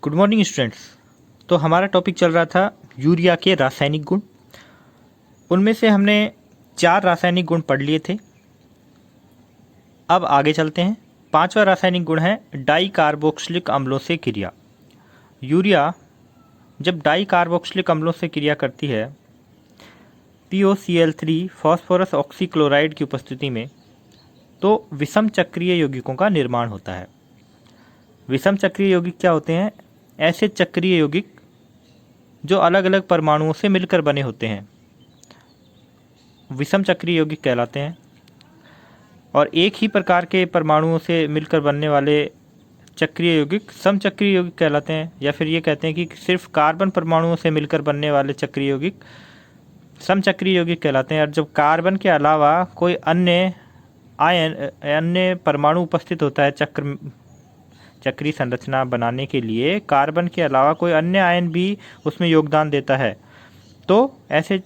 Good morning students. तो हमारा topic चल रहा था यूरिया के रासायनिक गुण। उनमें से हमने 4 रासायनिक गुण पढ़ लिए थे। अब आगे चलते हैं। 5वां रासायनिक गुण है डाई कार्बोक्सिलिक अम्लों से क्रिया। यूरिया जब डाई कार्बोक्सिलिक अम्लों से क्रिया करती है POCl3 फॉस्फोरस ऑक्सीक्लोराइड की उपस्थिति में, तो विषम चक्रीय यौगिकों का निर्माण होता है। विषम चक्रीय यौगिक क्या होते हैं? ऐसे चक्रीय यौगिक जो अलग अलग परमाणुओं से मिलकर बने होते हैं विषम चक्रीय यौगिक कहलाते हैं। और एक ही प्रकार के परमाणुओं से मिलकर बनने वाले चक्रीय यौगिक समचक्रीय यौगिक कहलाते हैं। या फिर ये कहते हैं कि सिर्फ कार्बन परमाणुओं से मिलकर बनने वाले चक्रीय यौगिक समचक्रीय यौगिक कहलाते हैं। और जब कार्बन के अलावा कोई अन्य परमाणु उपस्थित होता है चक्रीय संरचना बनाने के लिए, कार्बन के अलावा कोई अन्य आयन भी उसमें योगदान देता है, तो ऐसे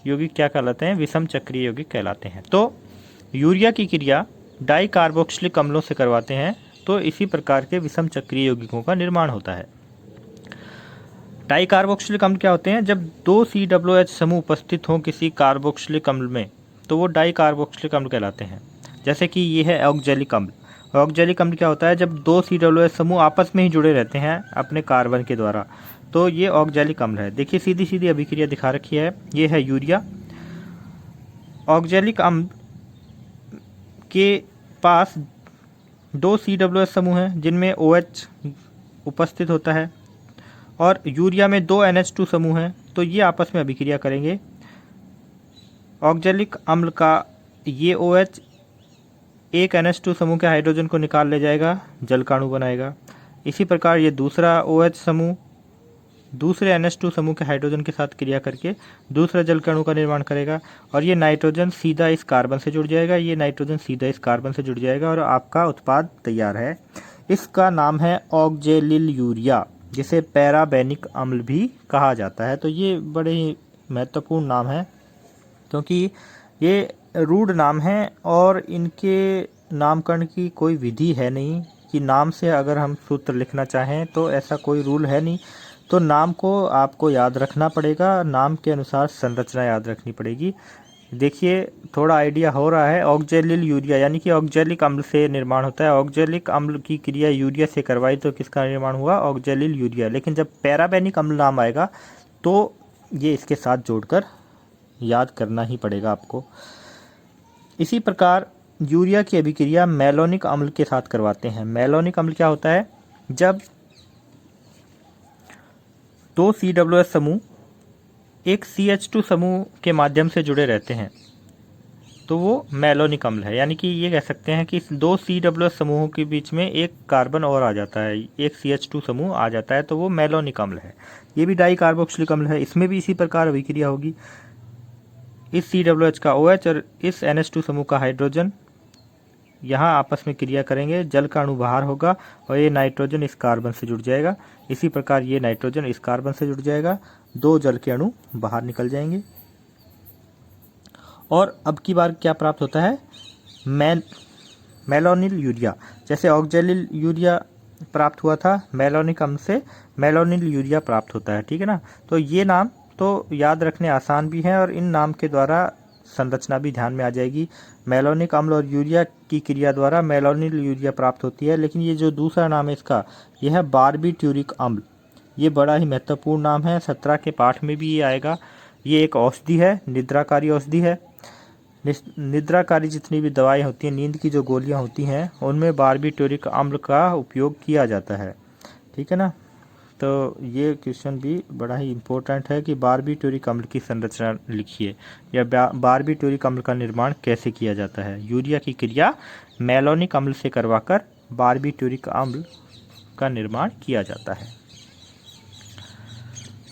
यौगिक क्या कहलाते हैं? विषम चक्रीय यौगिक कहलाते हैं। तो यूरिया की क्रिया डाई कार्बोक्सिलिक अम्लों से करवाते हैं, तो इसी प्रकार के विषम चक्रीय यौगिकों का निर्माण होता है। डाई कार्बोक्सिलिक अम्ल क्या होते हैं? जब 2 COOH समूह उपस्थित हों किसी कार्बोक्सिलिक अम्ल में, तो वो डाई कार्बोक्सिलिक अम्ल कहलाते हैं। जैसे कि ये है ऑक्जेलिक अम्ल। ऑक्जेलिक अम्ल क्या होता है? जब 2 COOH समूह आपस में ही जुड़े रहते हैं अपने कार्बन के द्वारा, तो ये ऑक्जेलिक अम्ल है। देखिए सीधी सीधी अभिक्रिया दिखा रखी है। ये है यूरिया। ऑक्जेलिक अम्ल के पास 2 COOH समूह हैं जिनमें OH उपस्थित होता है, और यूरिया में 2 NH2 समूह हैं, तो ये आपस में अभिक्रिया करेंगे। ऑक्जेलिक अम्ल का ये OH एक NH2 समूह के हाइड्रोजन को निकाल ले जाएगा, जल का अणु बनाएगा। इसी प्रकार ये दूसरा OH समूह दूसरे NH2 समूह के हाइड्रोजन के साथ क्रिया करके दूसरा जल के अणु का निर्माण करेगा, और ये नाइट्रोजन सीधा इस कार्बन से जुड़ जाएगा, ये नाइट्रोजन सीधा इस कार्बन से जुड़ जाएगा, और आपका उत्पाद तैयार है। इसका नाम है ऑक्जेलिल यूरिया, जिसे पैराबेनिक अम्ल भी कहा जाता है। तो ये बड़े ही महत्वपूर्ण नाम है, क्योंकि ये रूढ़ नाम है और इनके नामकरण की कोई विधि है नहीं कि नाम से अगर हम सूत्र लिखना चाहें तो ऐसा कोई रूल है नहीं। तो नाम को आपको याद रखना पड़ेगा, नाम के अनुसार संरचना याद रखनी पड़ेगी। देखिए थोड़ा आइडिया हो रहा है। ऑक्जेलिल यूरिया यानी कि ऑक्जेलिक अम्ल से निर्माण होता है। ऑक्जेलिक अम्ल की क्रिया यूरिया से करवाई तो किसका निर्माण हुआ? ऑक्जेलिल यूरिया। लेकिन जब पैराबेनिक अम्ल नाम आएगा तो ये इसके साथ जोड़कर याद करना ही पड़ेगा आपको। इसी प्रकार यूरिया की अभिक्रिया मैलोनिक अम्ल के साथ करवाते हैं। मैलोनिक अम्ल क्या होता है? जब 2 COOH समूह एक CH2 समूह के माध्यम से जुड़े रहते हैं, तो वो मैलोनिक अम्ल है। यानी कि ये कह सकते हैं कि 2 COOH समूहों के बीच में एक कार्बन और आ जाता है, एक CH2 समूह आ जाता है, तो वो मैलोनिक अम्ल है। ये भी डाई कार्बोक्सिलिक अम्ल है। इसमें भी इसी प्रकार अभिक्रिया होगी। इस COOH का OH और इस NH2 समूह का हाइड्रोजन यहाँ आपस में क्रिया करेंगे, जल का अणु बाहर होगा, और ये नाइट्रोजन इस कार्बन से जुड़ जाएगा। इसी प्रकार ये नाइट्रोजन इस कार्बन से जुड़ जाएगा, 2 जल के अणु बाहर निकल जाएंगे। और अब की बार क्या प्राप्त होता है? Malonyl urea. जैसे ऑक्जेलिल यूरिया प्राप्त हुआ था, मैलोनिक अम्ल से मैलोनिल यूरिया प्राप्त होता है। ठीक है ना? तो ये नाम तो याद रखने आसान भी हैं, और इन नाम के द्वारा संरचना भी ध्यान में आ जाएगी। मैलोनिक अम्ल और यूरिया की क्रिया द्वारा मैलोनिल यूरिया प्राप्त होती है। लेकिन ये जो दूसरा नाम है इसका, यह है बारबीट्यूरिक अम्ल। ये बड़ा ही महत्वपूर्ण नाम है, 17 के पाठ में भी ये आएगा। ये एक औषधि है, निद्राकारी औषधि है। निद्राकारी जितनी भी दवाएं होती हैं, नींद की जो गोलियां होती हैं, उनमें बारबीट्यूरिक अम्ल का उपयोग किया जाता है। ठीक है ना? तो ये क्वेश्चन भी बड़ा ही इम्पोर्टेंट है कि बारबीट्यूरिक अम्ल की संरचना लिखिए, या बारबीट्यूरिक अम्ल का निर्माण कैसे किया जाता है। यूरिया की क्रिया मैलोनिक अम्ल से करवाकर बारबीट्यूरिक अम्ल का निर्माण किया जाता है।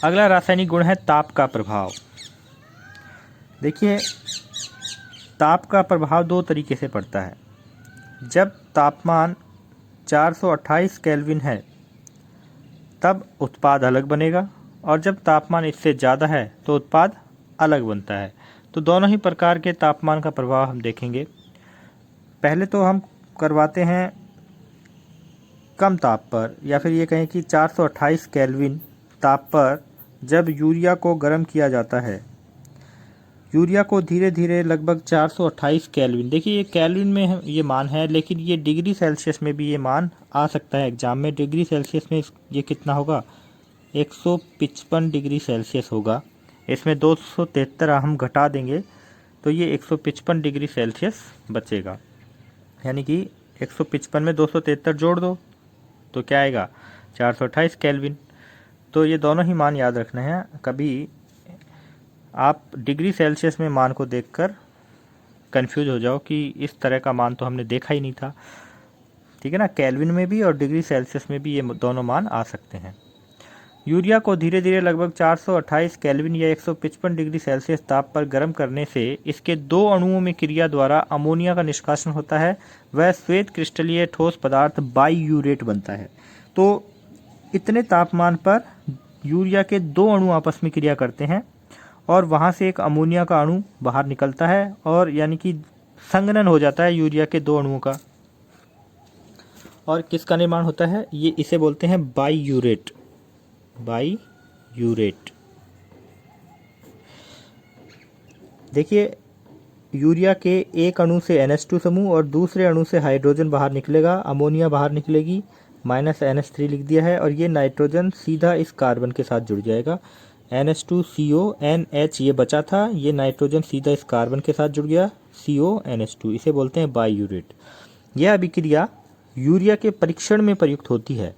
अगला रासायनिक गुण है ताप का प्रभाव। देखिए ताप का प्रभाव 2 तरीके से पड़ता है। जब तापमान 428 केल्विन है तब उत्पाद अलग बनेगा, और जब तापमान इससे ज़्यादा है तो उत्पाद अलग बनता है। तो दोनों ही प्रकार के तापमान का प्रभाव हम देखेंगे। पहले तो हम करवाते हैं कम ताप पर, या फिर ये कहें कि 428 केल्विन ताप पर जब यूरिया को गर्म किया जाता है, यूरिया को धीरे धीरे लगभग 428 केल्विन, देखिए ये केल्विन में ये मान है, लेकिन ये डिग्री सेल्सियस में भी ये मान आ सकता है एग्जाम में। डिग्री सेल्सियस में ये कितना होगा, 155 डिग्री सेल्सियस होगा। इसमें 273 हम घटा देंगे तो ये 155 डिग्री सेल्सियस बचेगा, यानी कि 155 में 273 जोड़ दो तो क्या आएगा, 428 केल्विन। तो ये दोनों ही मान याद रखने हैं, कभी आप डिग्री सेल्सियस में मान को देखकर कंफ्यूज हो जाओ कि इस तरह का मान तो हमने देखा ही नहीं था, ठीक है ना। केल्विन में भी और डिग्री सेल्सियस में भी ये दोनों मान आ सकते हैं। यूरिया को धीरे धीरे लगभग 428 केल्विन या 155 डिग्री सेल्सियस ताप पर गर्म करने से इसके दो अणुओं में क्रिया द्वारा अमोनिया का निष्कासन होता है। वह श्वेत क्रिस्टलीय ठोस पदार्थ बाईयूरेट बनता है। तो इतने तापमान पर यूरिया के दो अणु आपस में क्रिया करते हैं और वहाँ से एक अमोनिया का अणु बाहर निकलता है, और यानी कि संघनन हो जाता है यूरिया के दो अणुओं का। और किसका निर्माण होता है, ये इसे बोलते हैं बाईयूरेट। बाईयूरेट, देखिए यूरिया के एक अणु से NH2 समूह और दूसरे अणु से हाइड्रोजन बाहर निकलेगा, अमोनिया बाहर निकलेगी, -NH3 लिख दिया है, और ये नाइट्रोजन सीधा इस कार्बन के साथ जुड़ जाएगा। NH2CO NH ये बचा था, ये नाइट्रोजन सीधा इस कार्बन के साथ जुड़ गया, CONH2, इसे बोलते हैं बाईयूरेट। यह अभिक्रिया यूरिया के परीक्षण में प्रयुक्त होती है।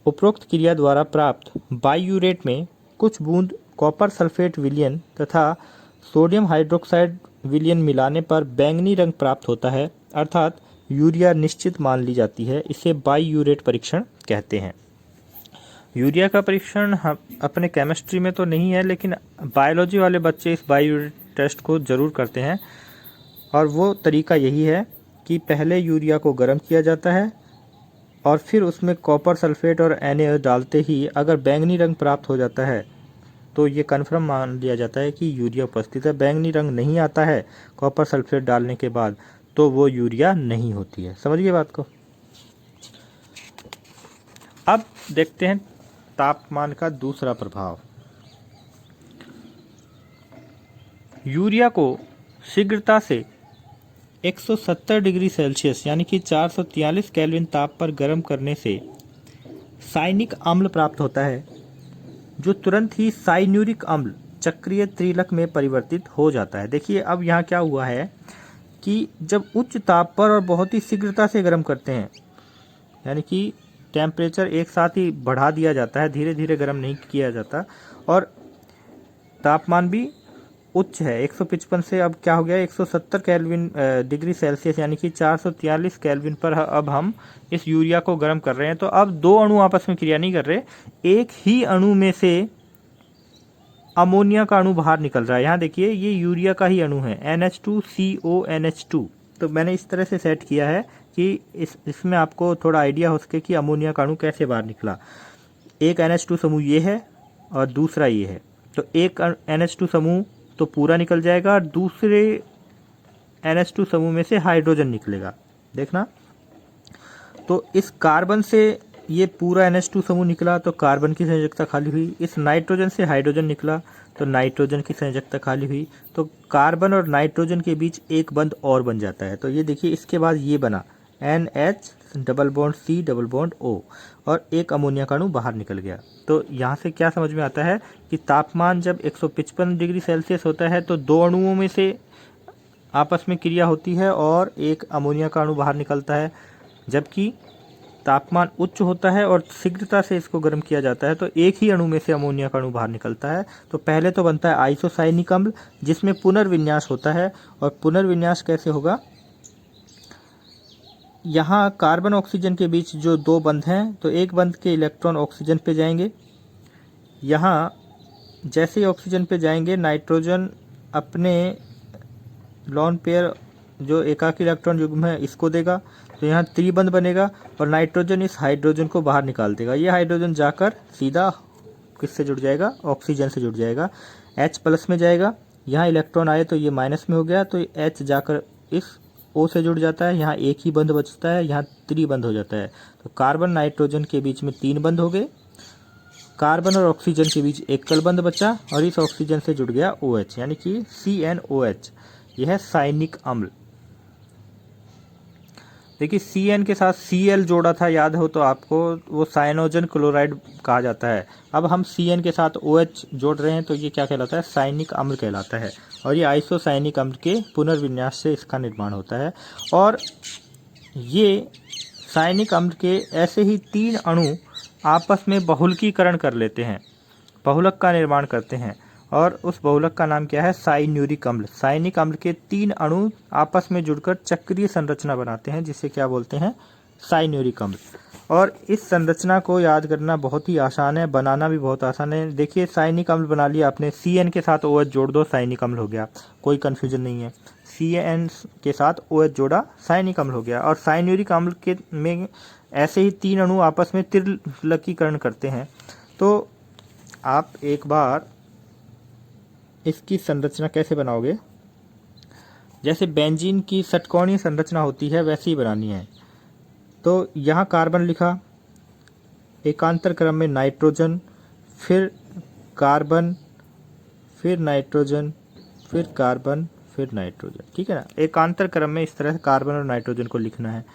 उपरोक्त क्रिया द्वारा प्राप्त बाईयूरेट में कुछ बूंद कॉपर सल्फेट विलयन तथा सोडियम हाइड्रोक्साइड विलयन मिलाने पर बैंगनी रंग प्राप्त होता है, अर्थात यूरिया निश्चित मान ली जाती है। इसे बाईयूरेट परीक्षण कहते हैं। यूरिया का परीक्षण हम अपने केमिस्ट्री में तो नहीं है, लेकिन बायोलॉजी वाले बच्चे इस बाईयूरेट टेस्ट को ज़रूर करते हैं। और वो तरीका यही है कि पहले यूरिया को गर्म किया जाता है और फिर उसमें कॉपर सल्फेट और Na डालते ही अगर बैंगनी रंग प्राप्त हो जाता है तो ये कन्फर्म मान लिया जाता है कि यूरिया उपस्थित है। बैंगनी रंग नहीं आता है कॉपर सल्फेट डालने के बाद तो वो यूरिया नहीं होती है। समझिए बात को। अब देखते हैं तापमान का दूसरा प्रभाव। यूरिया को शीघ्रता से 170 डिग्री सेल्सियस यानी कि 443 केल्विन ताप पर गर्म करने से साइनिक अम्ल प्राप्त होता है, जो तुरंत ही साइन्यूरिक अम्ल चक्रीय त्रिलक में परिवर्तित हो जाता है। देखिए अब यहाँ क्या हुआ है कि जब उच्च ताप पर और बहुत ही शीघ्रता से गर्म करते हैं, यानी कि टेम्परेचर एक साथ ही बढ़ा दिया जाता है, धीरे धीरे गर्म नहीं किया जाता, और तापमान भी उच्च है 155 से अब क्या हो गया 170 केल्विन डिग्री सेल्सियस यानी कि 443 केल्विन पर अब हम इस यूरिया को गर्म कर रहे हैं। तो अब दो अणु आपस में क्रिया नहीं कर रहे, एक ही अणु में से अमोनिया का अणु बाहर निकल रहा है। यहाँ देखिए ये यूरिया का ही अणु है NH2CONH2। तो मैंने इस तरह से सेट किया है कि इसमें आपको थोड़ा आइडिया हो सके कि अमोनिया का अणु कैसे बाहर निकला। एक NH2 समूह ये है और दूसरा ये है, तो एक NH2 समूह तो पूरा निकल जाएगा और दूसरे NH2 समूह में से हाइड्रोजन निकलेगा। देखना, तो इस कार्बन से ये पूरा NH2 समूह निकला तो कार्बन की संयोजकता खाली हुई, इस नाइट्रोजन से हाइड्रोजन निकला तो नाइट्रोजन की संयोजकता खाली हुई, तो कार्बन और नाइट्रोजन के बीच एक बंध और बन जाता है। तो ये देखिए इसके बाद ये बना NH double bond C double bond O और एक अमोनिया का अणु बाहर निकल गया। तो यहाँ से क्या समझ में आता है कि तापमान जब 155 डिग्री सेल्सियस होता है तो दो अणुओं में से आपस में क्रिया होती है और एक अमोनिया का अणु बाहर निकलता है। जबकि तापमान उच्च होता है और शीघ्रता से इसको गर्म किया जाता है तो एक ही अणु में से अमोनिया का अणु बाहर निकलता है। तो पहले तो बनता है आइसोसाइनिक अम्ल जिसमें पुनर्विन्यास होता है, और पुनर्विन्यास कैसे होगा, यहाँ कार्बन ऑक्सीजन के बीच जो दो बंध हैं तो एक बंध के इलेक्ट्रॉन ऑक्सीजन पे जाएंगे, यहाँ जैसे ही ऑक्सीजन पे जाएंगे नाइट्रोजन अपने लॉन पेयर जो एकाकी इलेक्ट्रॉन युग्म है इसको देगा, तो यहाँ त्रिबंध बनेगा और नाइट्रोजन इस हाइड्रोजन को बाहर निकाल देगा। ये हाइड्रोजन जाकर सीधा किससे जुड़ जाएगा, ऑक्सीजन से जुड़ जाएगा, H+ में जाएगा। यहाँ इलेक्ट्रॉन आए तो ये माइनस में हो गया, तो H जाकर इस O से जुड़ जाता है, यहाँ एक ही बंध बचता है, यहाँ त्रिबंध हो जाता है। तो कार्बन नाइट्रोजन के बीच में 3 बंध हो गए, कार्बन और ऑक्सीजन के बीच एकल बंध बचा और इस ऑक्सीजन से जुड़ गया OH यानी कि CnOH। यह है साइनिक अम्ल। देखिए CN के साथ Cl जोड़ा था, याद हो तो आपको, वो साइनोजन क्लोराइड कहा जाता है। अब हम CN के साथ OH जोड़ रहे हैं तो ये क्या कहलाता है, साइनिक अम्ल कहलाता है। और ये आइसोसाइनिक अम्ल के पुनर्विन्यास से इसका निर्माण होता है। और ये साइनिक अम्ल के ऐसे ही 3 अणु आपस में बहुलकीकरण कर लेते हैं, बहुलक का निर्माण करते हैं। और उस बहुलक का नाम क्या है, साइन्यूरिक अम्ल। साइनिक अम्ल के 3 अणु आपस में जुड़कर चक्रीय संरचना बनाते हैं, जिसे क्या बोलते हैं, साइन्यूरिक अम्ल। और इस संरचना को याद करना बहुत ही आसान है, बनाना भी बहुत आसान है। देखिए साइनिक अम्ल बना लिया आपने, CN के साथ OH जोड़ दो, साइनिक अम्ल हो गया, कोई कन्फ्यूजन नहीं है। CN के साथ OH जोड़ा, साइनिक अम्ल हो गया। और साइन्यूरिक अम्ल के में ऐसे ही 3 अणु आपस में त्रिलकीकरण करते हैं। तो आप एक बार इसकी संरचना कैसे बनाओगे, जैसे बेंजीन की षटकोणीय संरचना होती है वैसे ही बनानी है। तो यहाँ कार्बन लिखा, एकांतर क्रम में नाइट्रोजन, फिर कार्बन, फिर नाइट्रोजन, फिर कार्बन, फिर नाइट्रोजन, ठीक है ना। एकांतर क्रम में इस तरह से कार्बन और नाइट्रोजन को लिखना है।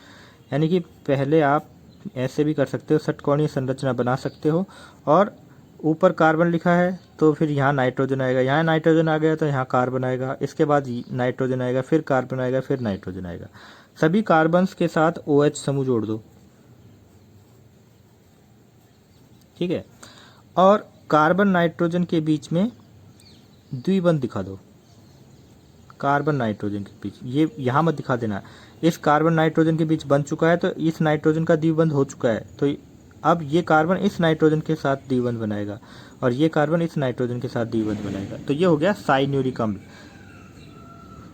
यानी कि पहले आप ऐसे भी कर सकते हो, षटकोणीय संरचना बना सकते हो। और ऊपर कार्बन लिखा है तो फिर यहाँ नाइट्रोजन आएगा, यहाँ नाइट्रोजन आ गया तो यहाँ कार्बन आएगा, इसके बाद नाइट्रोजन आएगा, फिर कार्बन आएगा, फिर नाइट्रोजन आएगा। सभी कार्बन्स के साथ OH समूह जोड़ दो, ठीक है। और कार्बन नाइट्रोजन के बीच में द्विबंध दिखा दो, कार्बन नाइट्रोजन के बीच, ये यहाँ मत दिखा देना। इस कार्बन नाइट्रोजन के बीच बन चुका है तो इस नाइट्रोजन का द्विबंध हो चुका है, तो अब ये कार्बन इस नाइट्रोजन के साथ द्विबंध बनाएगा और ये कार्बन इस नाइट्रोजन के साथ द्विबंध बनाएगा। तो ये हो गया साइन्यूरिक अम्ल।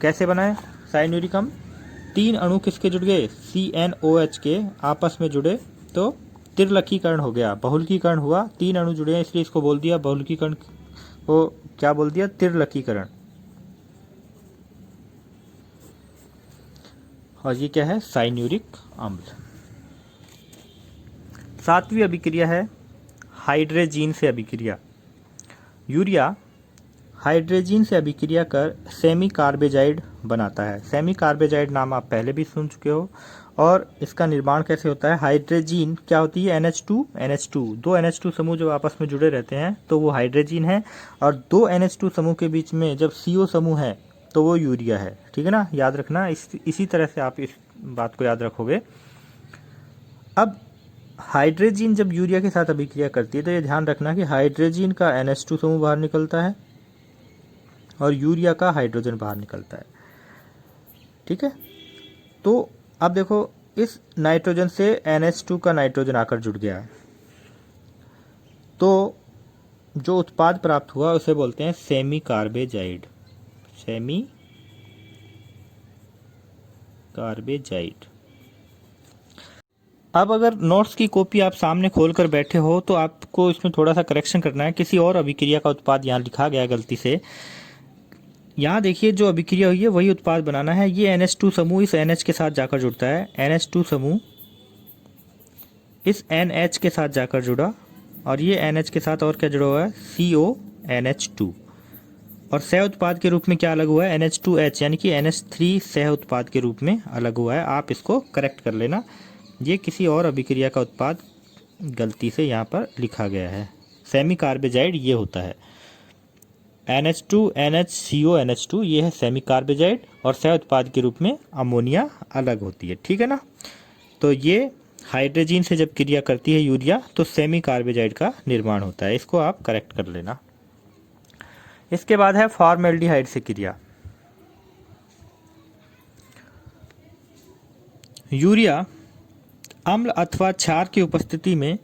कैसे बनाए साइन्यूरिक अम्ल, 3 अणु किसके जुड़ गए, CnOH के आपस में जुड़े तो त्रिलकीकरण हो गया, बहुलकीकरण हुआ। 3 अणु जुड़े हैं इसलिए इसको बोल दिया, बहुलकीकरण को क्या बोल दिया, त्रिलकीकरण। और ये क्या है, साइन्यूरिक अम्ल। 7वीं अभिक्रिया है हाइड्रेजीन से अभिक्रिया। यूरिया हाइड्रेजीन से अभिक्रिया कर सेमी कार्बेजाइड बनाता है। सेमी कार्बेजाइड नाम आप पहले भी सुन चुके हो। और इसका निर्माण कैसे होता है, हाइड्रेजीन क्या होती है, NH2 दो NH2 समूह जब आपस में जुड़े रहते हैं तो वो हाइड्रेजीन है। और 2 NH2 समूह के बीच में जब CO समूह है तो वो यूरिया है, ठीक है ना। याद रखना, इसी तरह से आप इस बात को याद रखोगे। अब हाइड्रोजीन जब यूरिया के साथ अभिक्रिया करती है तो ये ध्यान रखना कि हाइड्रोजीन का NH2 समूह बाहर निकलता है और यूरिया का हाइड्रोजन बाहर निकलता है, ठीक है। तो अब देखो इस नाइट्रोजन से NH2 का नाइट्रोजन आकर जुड़ गया है, तो जो उत्पाद प्राप्त हुआ उसे बोलते हैं सेमी कार्बेजाइड। Semi carbazide. अब अगर नोट्स की कॉपी आप सामने खोलकर बैठे हो तो आपको इसमें थोड़ा सा करेक्शन करना है। किसी और अभिक्रिया का उत्पाद यहाँ लिखा गया है गलती से। यहाँ देखिए जो अभिक्रिया हुई है वही उत्पाद बनाना है। ये NH2 समूह इस NH के साथ जाकर जुड़ता है, NH2 समूह इस NH के साथ जाकर जुड़ा और ये NH के साथ और क्या जुड़ा हुआ है, CONH2। और सह उत्पाद के रूप में क्या अलग हुआ है, NH2H यानी कि NH3 सह उत्पाद के रूप में अलग हुआ है। आप इसको करेक्ट कर लेना, ये किसी और अभिक्रिया का उत्पाद गलती से यहाँ पर लिखा गया है। सेमी कार्बेजाइड ये होता है, NH2NHCONH2 ये है सेमी कार्बेजाइड और सह उत्पाद के रूप में अमोनिया अलग होती है, ठीक है ना। तो ये हाइड्रोजीन से जब क्रिया करती है यूरिया तो सेमी कार्बेजाइड का निर्माण होता है, इसको आप करेक्ट कर लेना। इसके बाद है फॉर्मेल्डिहाइड से क्रिया। यूरिया अम्ल अथवा क्षार की उपस्थिति में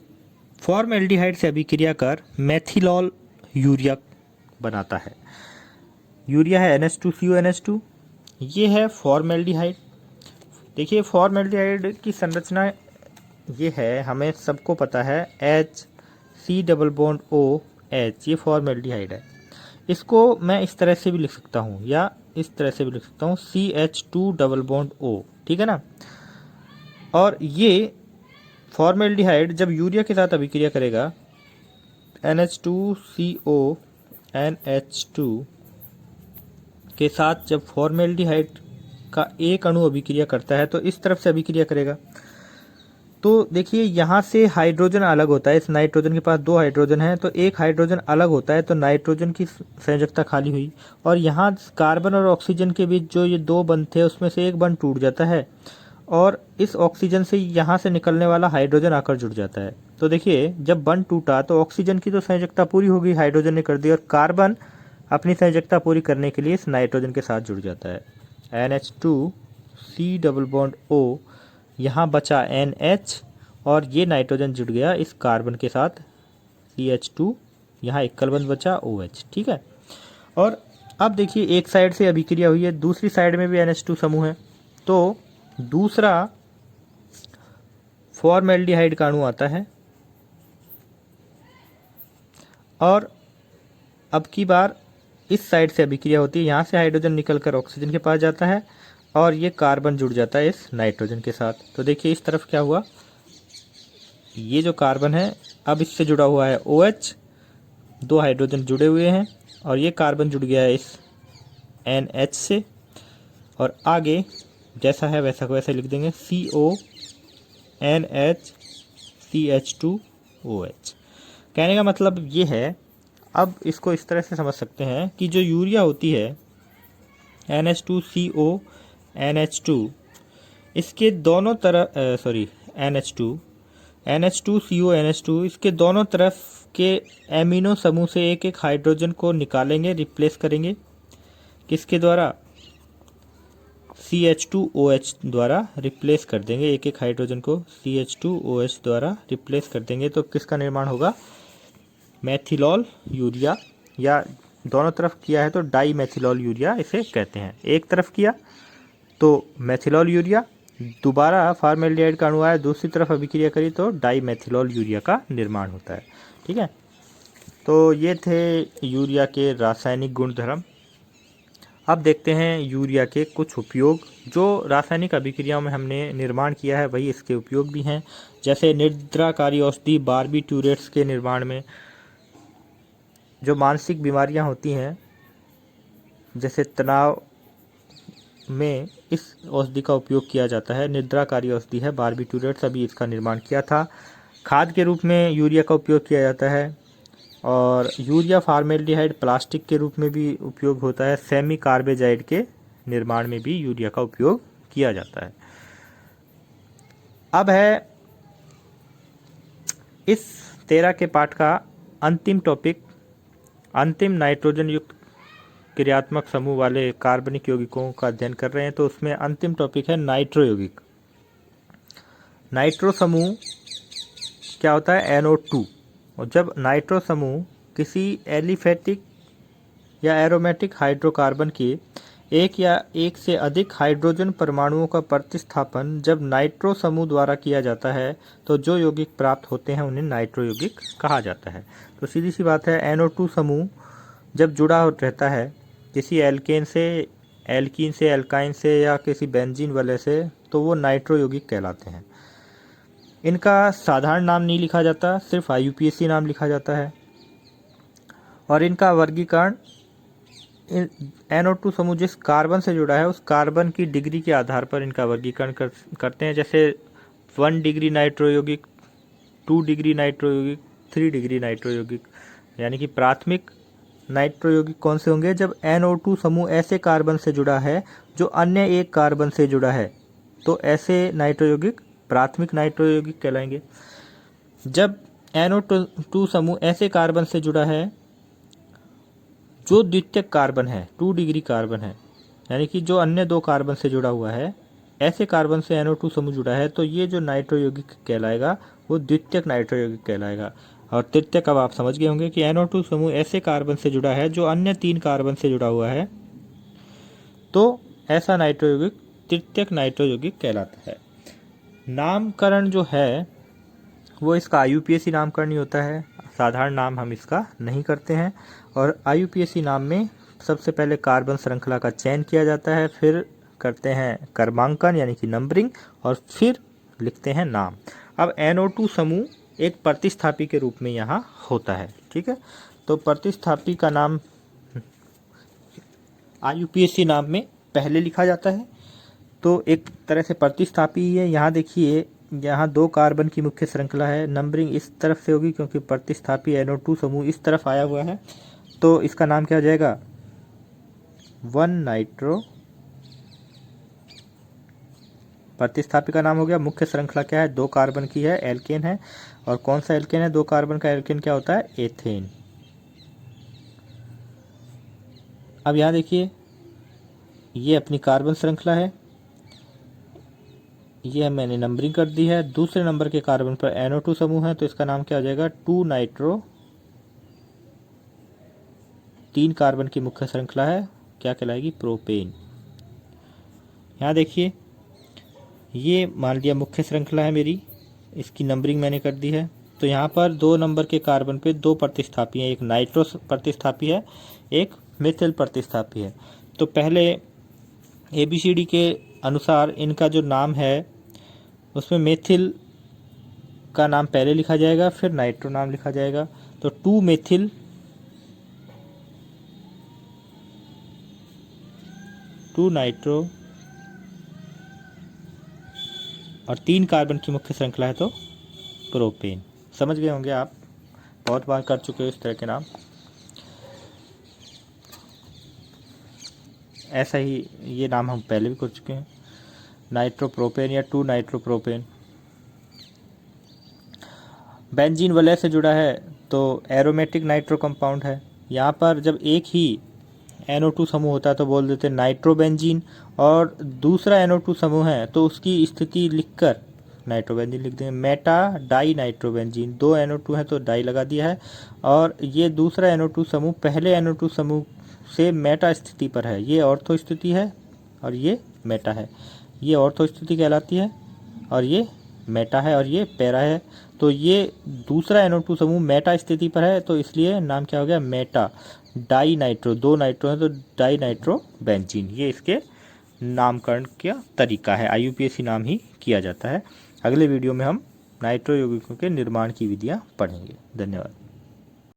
फॉर्मेल्डिहाइड से अभिक्रिया कर मेथिलॉल यूरिया बनाता है। यूरिया है NH2CONH2, ये है फॉर्मेल्डिहाइड। देखिए फॉर्मेल्डिहाइड की संरचना ये है, हमें सबको पता है, HC⋯OH, ये फॉर्मेल्डिहाइड है। इसको मैं इस तरह से भी लिख सकता हूँ या इस तरह से भी लिख सकता हूँ CH2 डबल बॉन्ड O, ठीक है ना। और ये फॉर्मेल्डिहाइड जब यूरिया के साथ अभिक्रिया करेगा NH2CO NH2 के साथ जब फॉर्मेल्डिहाइड का एक अणु अभिक्रिया करता है तो इस तरफ से अभिक्रिया करेगा। तो देखिए यहाँ से हाइड्रोजन अलग होता है, इस नाइट्रोजन के पास 2 हाइड्रोजन है तो एक हाइड्रोजन अलग होता है, तो नाइट्रोजन की संयोजकता खाली हुई। और यहाँ कार्बन और ऑक्सीजन के बीच जो ये 2 बंध थे उसमें से एक बंध टूट जाता है और इस ऑक्सीजन से यहाँ से निकलने वाला हाइड्रोजन आकर जुड़ जाता है। तो देखिए जब बंध टूटा तो ऑक्सीजन की तो संयोजकता पूरी हो गई, हाइड्रोजन ने कर दी, और कार्बन अपनी संयोजकता पूरी करने के लिए इस नाइट्रोजन के साथ जुड़ जाता है। NH2C डबल बॉन्ड O, यहाँ बचा NH और ये नाइट्रोजन जुड़ गया इस कार्बन के साथ CH2, यहाँ एकल बंध बचा OH, ठीक है। और अब देखिए एक साइड से अभिक्रिया हुई है, दूसरी साइड में भी NH2 समूह है, तो दूसरा फॉर्मेल्डिहाइड का अणु आता है और अब की बार इस साइड से अभिक्रिया होती है, यहाँ से हाइड्रोजन निकलकर ऑक्सीजन के पास जाता है और ये कार्बन जुड़ जाता है इस नाइट्रोजन के साथ। तो देखिए इस तरफ क्या हुआ, ये जो कार्बन है अब इससे जुड़ा हुआ है OH, 2 हाइड्रोजन जुड़े हुए हैं और ये कार्बन जुड़ गया है इस NH से, और आगे जैसा है वैसा को वैसे लिख देंगे CO NH CH2OH। कहने का मतलब ये है, अब इसको इस तरह से समझ सकते हैं कि जो यूरिया होती है NH2CO NH2, इसके दोनों तरफ NH2CO NH2, इसके दोनों तरफ के एमिनो समूह से एक एक हाइड्रोजन को निकालेंगे, रिप्लेस करेंगे, किसके द्वारा, CH2OH द्वारा रिप्लेस कर देंगे, एक एक हाइड्रोजन को CH2OH द्वारा रिप्लेस कर देंगे। तो किसका निर्माण होगा, मैथिलॉल यूरिया, या दोनों तरफ किया है तो डाई मैथिलॉल यूरिया इसे कहते हैं। एक तरफ किया तो मैथिलॉल यूरिया, दोबारा फॉर्मेल्डिहाइड का अणु आया, दूसरी तरफ अभिक्रिया करी तो डाई मैथिलॉल यूरिया का निर्माण होता है, ठीक है। तो ये थे यूरिया के रासायनिक गुणधर्म। अब देखते हैं यूरिया के कुछ उपयोग। जो रासायनिक अभिक्रियाओं में हमने निर्माण किया है वही इसके उपयोग भी हैं, जैसे निद्राकारी औषधि बारबीट्यूरेट्स के निर्माण में। जो मानसिक बीमारियां होती हैं जैसे तनाव में इस औषधि का उपयोग किया जाता है, निद्राकारी औषधि है बारबीट्यूरेट्स, अभी इसका निर्माण किया था। खाद के रूप में यूरिया का उपयोग किया जाता है, और यूरिया फॉर्मेल्डिहाइड प्लास्टिक के रूप में भी उपयोग होता है। सेमी कार्बेजाइड के निर्माण में भी यूरिया का उपयोग किया जाता है। अब है इस 13 के पाठ का अंतिम टॉपिक, अंतिम नाइट्रोजन युक्त क्रियात्मक समूह वाले कार्बनिक यौगिकों का अध्ययन कर रहे हैं। तो उसमें अंतिम टॉपिक है नाइट्रो यौगिक। नाइट्रो समूह क्या होता है, NO2। और जब नाइट्रो समूह किसी एलिफेटिक या एरोमेटिक हाइड्रोकार्बन के एक या एक से अधिक हाइड्रोजन परमाणुओं का प्रतिस्थापन जब नाइट्रो समूह द्वारा किया जाता है तो जो यौगिक प्राप्त होते हैं उन्हें नाइट्रो यौगिक कहा जाता है। तो सीधी सी बात है, NO2 समूह जब जुड़ा रहता है किसी एल्केन से, एल्कीन से, एल्काइन से या किसी बेंजीन वाले से, तो वो नाइट्रो यौगिक कहलाते हैं। इनका साधारण नाम नहीं लिखा जाता, सिर्फ IUPAC नाम लिखा जाता है। और इनका वर्गीकरण NO2 समूह जिस कार्बन से जुड़ा है उस कार्बन की डिग्री के आधार पर इनका वर्गीकरण करते हैं। जैसे 1 डिग्री नाइट्रो यौगिक, 2 डिग्री नाइट्रो यौगिक, 3 डिग्री नाइट्रो यौगिक। यानी कि प्राथमिक नाइट्रो यौगिक कौन से होंगे, जब NO2 समूह ऐसे कार्बन से जुड़ा है जो अन्य एक कार्बन से जुड़ा है, तो ऐसे नाइट्रो यौगिक प्राथमिक नाइट्रो यौगिक कहलाएंगे। जब NO2 समूह ऐसे कार्बन से जुड़ा है जो द्वितीयक कार्बन है, 2 डिग्री कार्बन है, यानी कि जो अन्य 2 कार्बन से जुड़ा हुआ है, ऐसे कार्बन से NO2 समूह जुड़ा है, तो ये जो नाइट्रो यौगिक कहलाएगा वो द्वितीयक नाइट्रो यौगिक कहलाएगा। और तृतीयक अब आप समझ गए होंगे कि NO2 समूह ऐसे कार्बन से जुड़ा है जो अन्य 3 कार्बन से जुड़ा हुआ है, तो ऐसा नाइट्रो यौगिक तृतीयक नाइट्रो यौगिक कहलाता है। नामकरण जो है वो इसका IUPAC नामकरण ही होता है, साधारण नाम हम इसका नहीं करते हैं। और IUPAC नाम में सबसे पहले कार्बन श्रृंखला का चयन किया जाता है, फिर करते हैं क्रमांकन यानी कि नंबरिंग, और फिर लिखते हैं नाम। अब NO2 समूह एक प्रतिस्थापी के रूप में यहाँ होता है, ठीक है। तो प्रतिस्थापी का नाम IUPAC नाम में पहले लिखा जाता है, तो एक तरह से प्रतिस्थापी है। यहाँ देखिए, यहाँ 2 कार्बन की मुख्य श्रृंखला है, नंबरिंग इस तरफ से होगी क्योंकि प्रतिस्थापी NO2 समूह इस तरफ आया हुआ है, तो इसका नाम क्या हो जाएगा 1 नाइट्रो। प्रतिस्थापी का नाम हो गया। मुख्य श्रृंखला क्या है, 2 कार्बन की है, एल्केन है। और कौन सा एल्केन है, 2 कार्बन का एल्केन क्या होता है, एथेन। अब यहाँ देखिए, ये अपनी कार्बन श्रृंखला है, ये मैंने नंबरिंग कर दी है। दूसरे नंबर के कार्बन पर NO2 समूह है, तो इसका नाम क्या हो जाएगा 2 नाइट्रो। 3 कार्बन की मुख्य श्रृंखला है, क्या कहलाएगी, प्रोपेन। यहाँ देखिए, ये मान लिया मुख्य श्रृंखला है मेरी, इसकी नंबरिंग मैंने कर दी है। तो यहाँ पर 2 नंबर के कार्बन पे 2 प्रतिस्थापी हैं, एक नाइट्रो प्रतिस्थापी है, एक मिथिल प्रतिस्थापी है। तो पहले ABCD के अनुसार इनका जो नाम है उसमें मेथिल का नाम पहले लिखा जाएगा, फिर नाइट्रो नाम लिखा जाएगा। तो 2 मेथिल, 2 नाइट्रो और 3 कार्बन की मुख्य श्रृंखला है तो प्रोपेन। समझ गए होंगे आप, बहुत बार कर चुके हो इस तरह के नाम। ऐसा ही ये नाम हम पहले भी कर चुके हैं, नाइट्रोप्रोपेन या 2 नाइट्रोप्रोपेन। बेंजीन वलय से जुड़ा है तो एरोमेटिक नाइट्रो कंपाउंड है। यहाँ पर जब एक ही NO2 समूह होता है तो बोल देते हैं नाइट्रोबेंजीन, और दूसरा NO2 समूह है तो उसकी स्थिति लिखकर नाइट्रोबेंजीन लिख देंगे। मेटा डाई नाइट्रोबेंजीन, 2 NO2 है तो डाई लगा दिया है, और ये दूसरा NO2 समूह पहले NO2 समूह से मेटा स्थिति पर है, ये ऑर्थो स्थिति है और ये मेटा है। ये ऑर्थो स्थिति कहलाती है और ये मेटा है और ये पैरा है। तो ये दूसरा NO2 समूह मेटा स्थिति पर है, तो इसलिए नाम क्या हो गया, मेटा डाई नाइट्रो। 2 नाइट्रो है तो डाई नाइट्रो बेंजीन। ये इसके नामकरण का तरीका है, IUPAC नाम ही किया जाता है। अगले वीडियो में हम नाइट्रो यौगिकों के निर्माण की विधियाँ पढ़ेंगे। धन्यवाद।